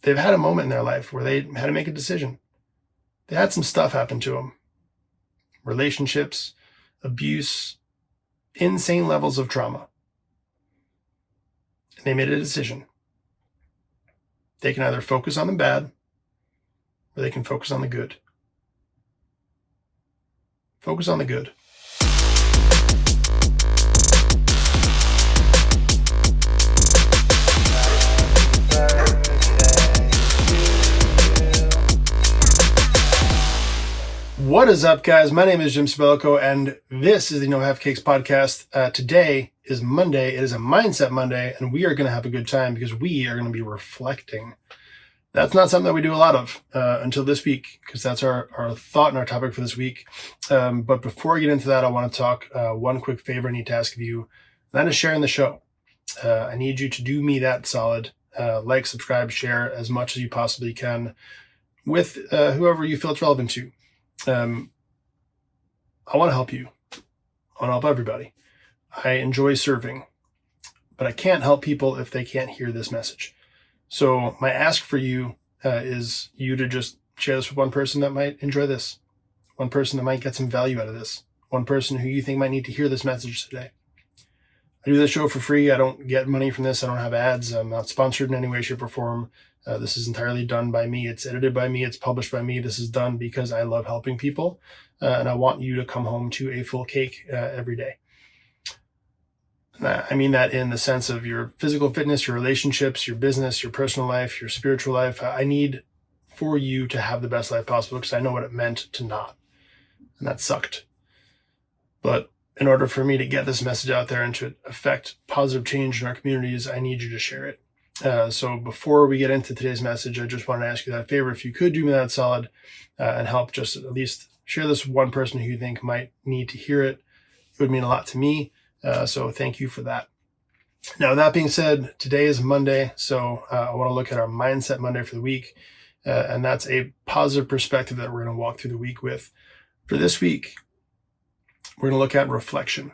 they've had a moment in their life where they had to make a decision. They had some stuff happen to them. Relationships, abuse, insane levels of trauma. And they made a decision. They can either focus on the bad or they can focus on the good. Focus on the good. What is up, guys? My name is Jim Sabellico, and this is the No Half Cakes podcast. Today is Monday. It is a Mindset Monday, and we are going to have a good time because we are going to be reflecting. That's not something that we do a lot of until this week, because that's our thought and our topic for this week. But before I get into that, I want to talk one quick favor I need to ask of you, and that is sharing the show. I need you to do me that solid. Like, subscribe, share as much as you possibly can with whoever you feel it's relevant to. I want to help you. I want to help everybody. I enjoy serving, but I can't help people if they can't hear this message. So my ask for you is you to just share this with one person that might enjoy this, one person that might get some value out of this, one person who you think might need to hear this message today. I do this show for free. I don't get money from this. I don't have ads. I'm not sponsored in any way, shape, or form. This is entirely done by me. It's edited by me. It's published by me. This is done because I love helping people, and I want you to come home to a full cake every day. And I mean that in the sense of your physical fitness, your relationships, your business, your personal life, your spiritual life. I need for you to have the best life possible because I know what it meant to not, and that sucked. But in order for me to get this message out there and to affect positive change in our communities, I need you to share it. So before we get into today's message, I just want to ask you that favor. If you could do me that solid and help just at least share this with one person who you think might need to hear it, it would mean a lot to me. So thank you for that. Now, that being said, today is Monday, so I want to look at our Mindset Monday for the week. And that's a positive perspective that we're going to walk through the week with. For this week, we're going to look at reflection.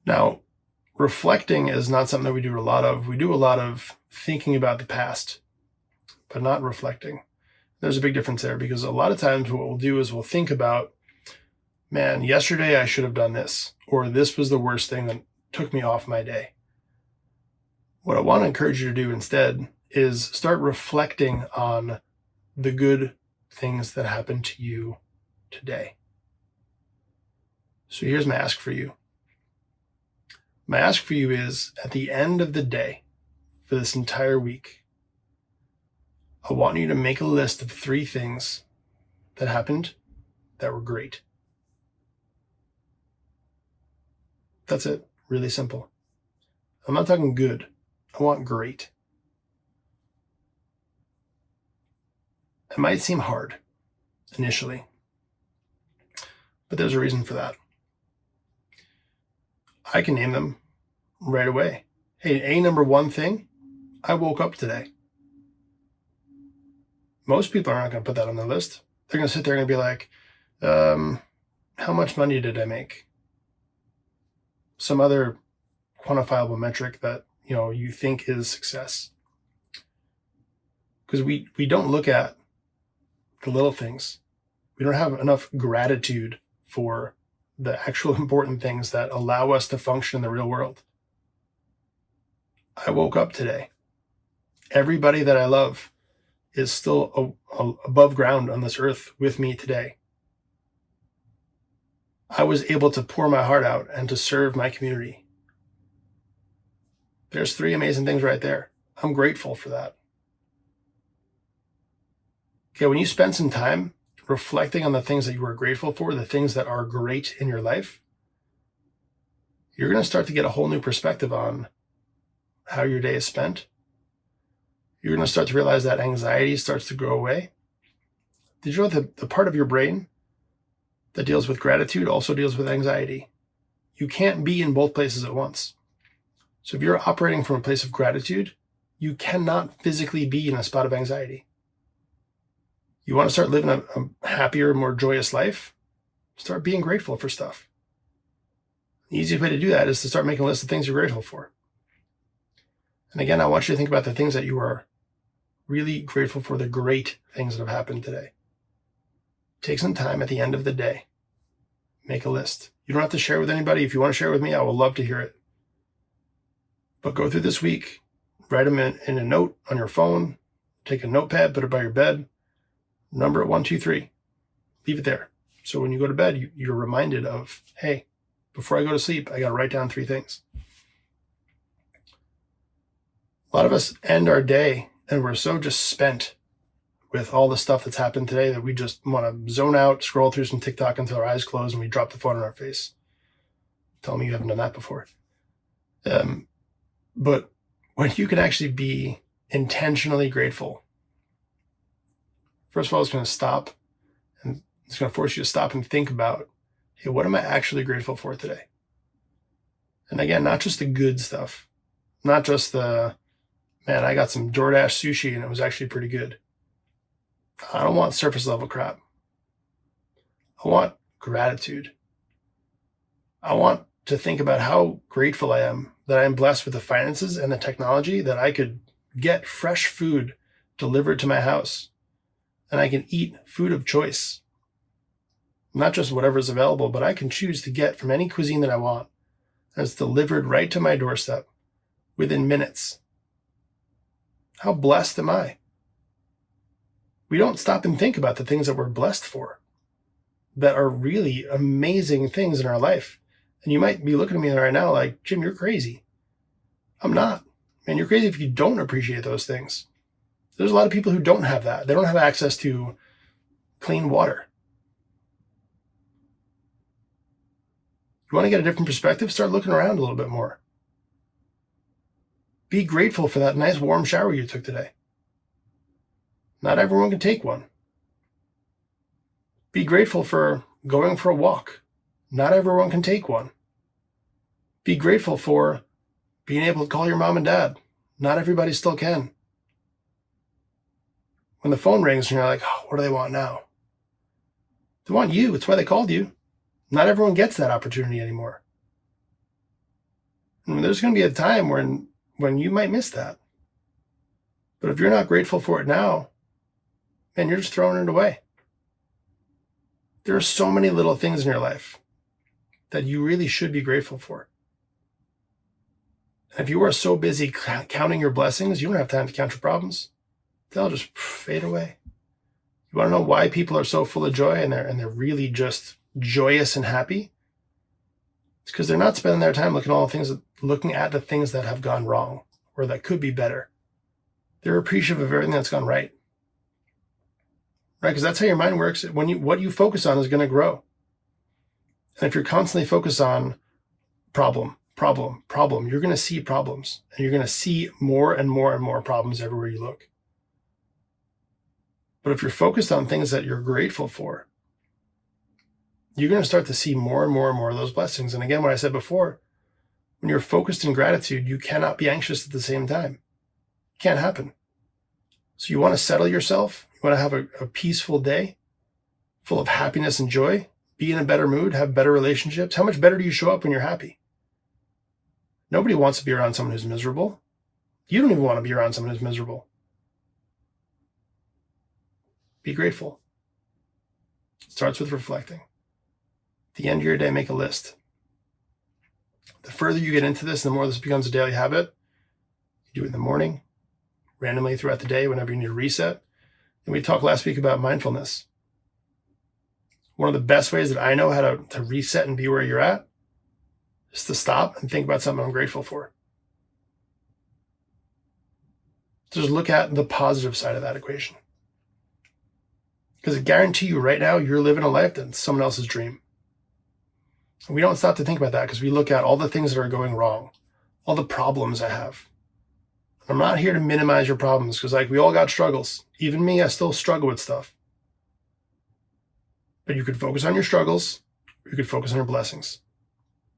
Now, reflecting is not something that we do a lot of. We do a lot of thinking about the past, but not reflecting. There's a big difference there because a lot of times what we'll do is we'll think about, man, yesterday I should have done this, or this was the worst thing that took me off my day. What I want to encourage you to do instead is start reflecting on the good things that happened to you today. So here's my ask for you. My ask for you is, at the end of the day, for this entire week, I want you to make a list of 3 things that happened that were great. That's it. Really simple. I'm not talking good. I want great. It might seem hard initially, but there's a reason for that. I can name them right away. Hey, number 1 thing, I woke up today. Most people are not going to put that on their list. They're going to sit there and be like, how much money did I make? Some other quantifiable metric that you think is success. Because we don't look at the little things. We don't have enough gratitude for the actual important things that allow us to function in the real world. I woke up today. Everybody that I love is still above ground on this earth with me today. I was able to pour my heart out and to serve my community. There's 3 amazing things right there. I'm grateful for that. Okay, when you spend some time reflecting on the things that you are grateful for, the things that are great in your life, you're going to start to get a whole new perspective on how your day is spent. You're going to start to realize that anxiety starts to go away. Did you know that the part of your brain that deals with gratitude also deals with anxiety? You can't be in both places at once. So if you're operating from a place of gratitude, you cannot physically be in a spot of anxiety. You want to start living a happier, more joyous life? Start being grateful for stuff. The easiest way to do that is to start making a list of things you're grateful for. And again, I want you to think about the things that you are really grateful for the great things that have happened today. Take some time at the end of the day. Make a list. You don't have to share it with anybody. If you want to share it with me, I will love to hear it. But go through this week, write them in a note on your phone, take a notepad, put it by your bed, number it 1, 2, 3. Leave it there. So when you go to bed, you're reminded of, hey, before I go to sleep, I got to write down 3 things. A lot of us end our day and we're so just spent with all the stuff that's happened today that we just want to zone out, scroll through some TikTok until our eyes close and we drop the phone on our face. Tell me you haven't done that before. But when you can actually be intentionally grateful, first of all, it's going to stop and it's going to force you to stop and think about, hey, what am I actually grateful for today? And again, not just the good stuff, not just the, man, I got some DoorDash sushi and it was actually pretty good. I don't want surface level crap. I want gratitude. I want to think about how grateful I am that I am blessed with the finances and the technology that I could get fresh food delivered to my house and I can eat food of choice. Not just whatever is available, but I can choose to get from any cuisine that I want and it's delivered right to my doorstep within minutes. How blessed am I? We don't stop and think about the things that we're blessed for that are really amazing things in our life. And you might be looking at me right now like, Jim, you're crazy. I'm not. Man, you're crazy if you don't appreciate those things. There's a lot of people who don't have that. They don't have access to clean water. You want to get a different perspective? Start looking around a little bit more. Be grateful for that nice warm shower you took today. Not everyone can take one. Be grateful for going for a walk. Not everyone can take one. Be grateful for being able to call your mom and dad. Not everybody still can. When the phone rings and you're like, oh, what do they want now? They want you. It's why they called you. Not everyone gets that opportunity anymore. And there's going to be a time when you might miss that. But if you're not grateful for it now, man, you're just throwing it away. There are so many little things in your life that you really should be grateful for. And if you are so busy counting your blessings, you don't have time to count your problems. They'll just fade away. You want to know why people are so full of joy and they're really just joyous and happy? It's because they're not spending their time looking at the things that have gone wrong or that could be better. They're appreciative of everything that's gone right. Right? Because that's how your mind works. What you focus on is going to grow. And if you're constantly focused on problem, you're going to see problems. And you're going to see more and more and more problems everywhere you look. But if you're focused on things that you're grateful for, you're going to start to see more and more and more of those blessings. And again, what I said before, when you're focused in gratitude, you cannot be anxious at the same time. It can't happen. So you want to settle yourself. You want to have a peaceful day full of happiness and joy, be in a better mood, have better relationships. How much better do you show up when you're happy? Nobody wants to be around someone who's miserable. You don't even want to be around someone who's miserable. Be grateful. It starts with reflecting. At the end of your day, make a list. The further you get into this, the more this becomes a daily habit. You do it in the morning, randomly throughout the day, whenever you need a reset. And we talked last week about mindfulness. One of the best ways that I know how to reset and be where you're at is to stop and think about something I'm grateful for. Just look at the positive side of that equation. Because I guarantee you right now, you're living a life that's someone else's dream. And we don't stop to think about that because we look at all the things that are going wrong, all the problems I have. I'm not here to minimize your problems because we all got struggles. Even me, I still struggle with stuff. But you could focus on your struggles, or you could focus on your blessings.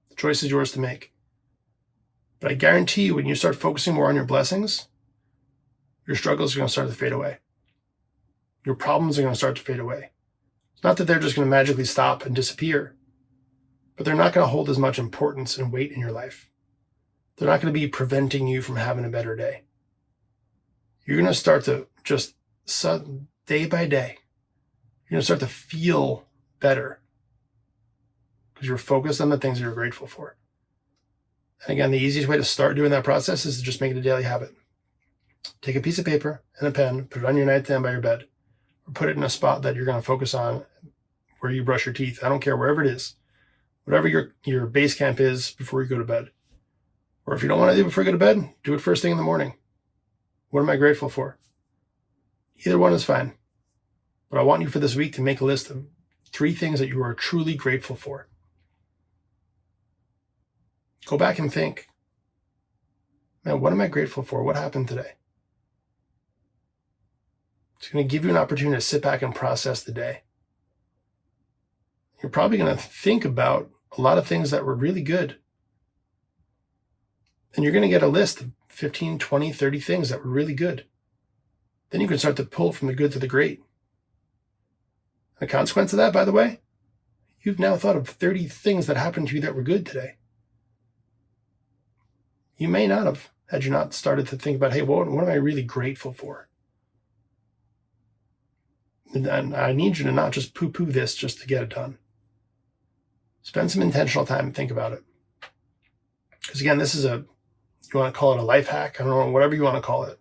The choice is yours to make. But I guarantee you, when you start focusing more on your blessings, your struggles are going to start to fade away. Your problems are going to start to fade away. It's not that they're just going to magically stop and disappear, but they're not going to hold as much importance and weight in your life. They're not going to be preventing you from having a better day. You're going to start to just day by day, you're going to start to feel better because you're focused on the things that you're grateful for. And again, the easiest way to start doing that process is to just make it a daily habit. Take a piece of paper and a pen, put it on your nightstand by your bed, or put it in a spot that you're going to focus on where you brush your teeth. I don't care, wherever it is. Whatever your base camp is before you go to bed. Or if you don't want to do it before you go to bed, do it first thing in the morning. What am I grateful for? Either one is fine. But I want you for this week to make a list of 3 things that you are truly grateful for. Go back and think, man, what am I grateful for? What happened today? It's going to give you an opportunity to sit back and process the day. You're probably going to think about a lot of things that were really good. And you're going to get a list of 15, 20, 30 things that were really good. Then you can start to pull from the good to the great. And the consequence of that, by the way, you've now thought of 30 things that happened to you that were good today. You may not have, had you not started to think about, hey, what am I really grateful for? And I need you to not just poo-poo this just to get it done. Spend some intentional time and think about it. Because again, this is you want to call it a life hack, I don't know, whatever you want to call it.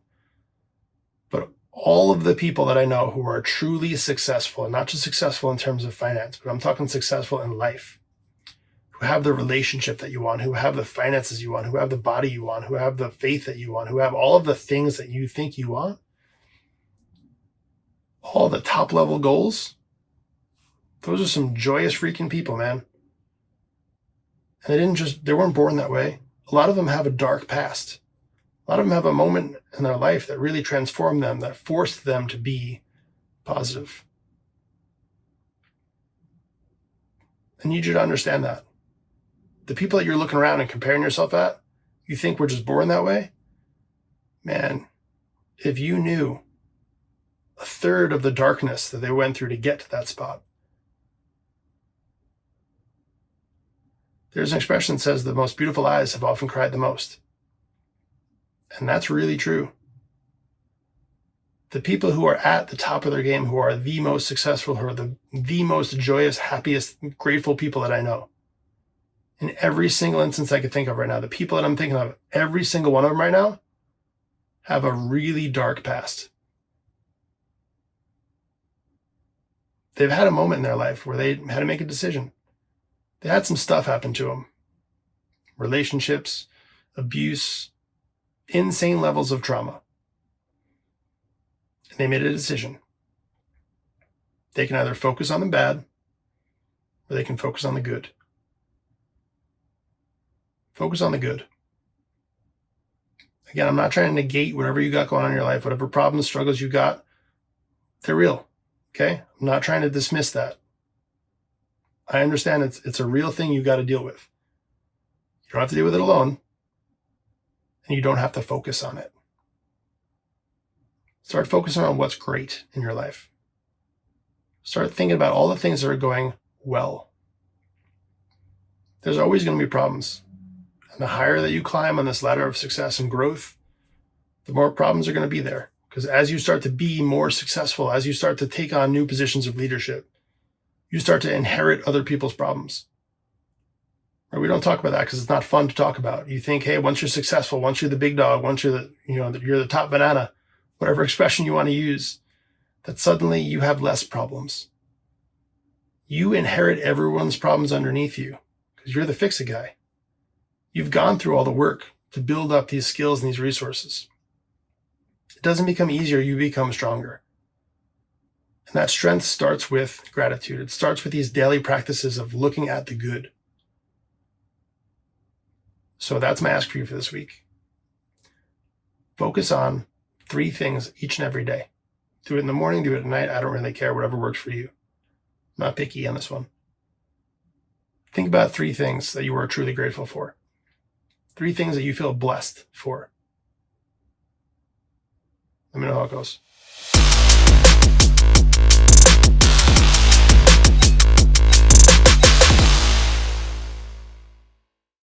But all of the people that I know who are truly successful, and not just successful in terms of finance, but I'm talking successful in life, who have the relationship that you want, who have the finances you want, who have the body you want, who have the faith that you want, who have all of the things that you think you want, all the top level goals, those are some joyous freaking people, man. And they weren't born that way. A lot of them have a dark past. A lot of them have a moment in their life that really transformed them, that forced them to be positive. I need you to understand that. The people that you're looking around and comparing yourself at, you think we're just born that way? Man, if you knew 1/3 of the darkness that they went through to get to that spot. There's an expression that says the most beautiful eyes have often cried the most. And that's really true. The people who are at the top of their game, who are the most successful, who are the most joyous, happiest, grateful people that I know, in every single instance I could think of right now, the people that I'm thinking of, every single one of them right now, have a really dark past. They've had a moment in their life where they had to make a decision. They had some stuff happen to them. Relationships, abuse, insane levels of trauma. And they made a decision. They can either focus on the bad or they can focus on the good. Focus on the good. Again, I'm not trying to negate whatever you got going on in your life, whatever problems, struggles you got, they're real. Okay? I'm not trying to dismiss that. I understand it's a real thing you got to deal with. You don't have to deal with it alone, and you don't have to focus on it. Start focusing on what's great in your life. Start thinking about all the things that are going well. There's always going to be problems. And the higher that you climb on this ladder of success and growth, the more problems are going to be there. Because as you start to be more successful, as you start to take on new positions of leadership, you start to inherit other people's problems. Right? We don't talk about that because it's not fun to talk about. You think, hey, once you're successful, once you're the big dog, once you're the top banana, whatever expression you want to use, that suddenly you have less problems. You inherit everyone's problems underneath you because you're the fix-it guy. You've gone through all the work to build up these skills and these resources. It doesn't become easier, you become stronger. And that strength starts with gratitude. It starts with these daily practices of looking at the good. So that's my ask for you for this week. Focus on 3 things each and every day. Do it in the morning, do it at night. I don't really care, whatever works for you. I'm not picky on this one. Think about 3 things that you are truly grateful for. 3 things that you feel blessed for. Let me know how it goes.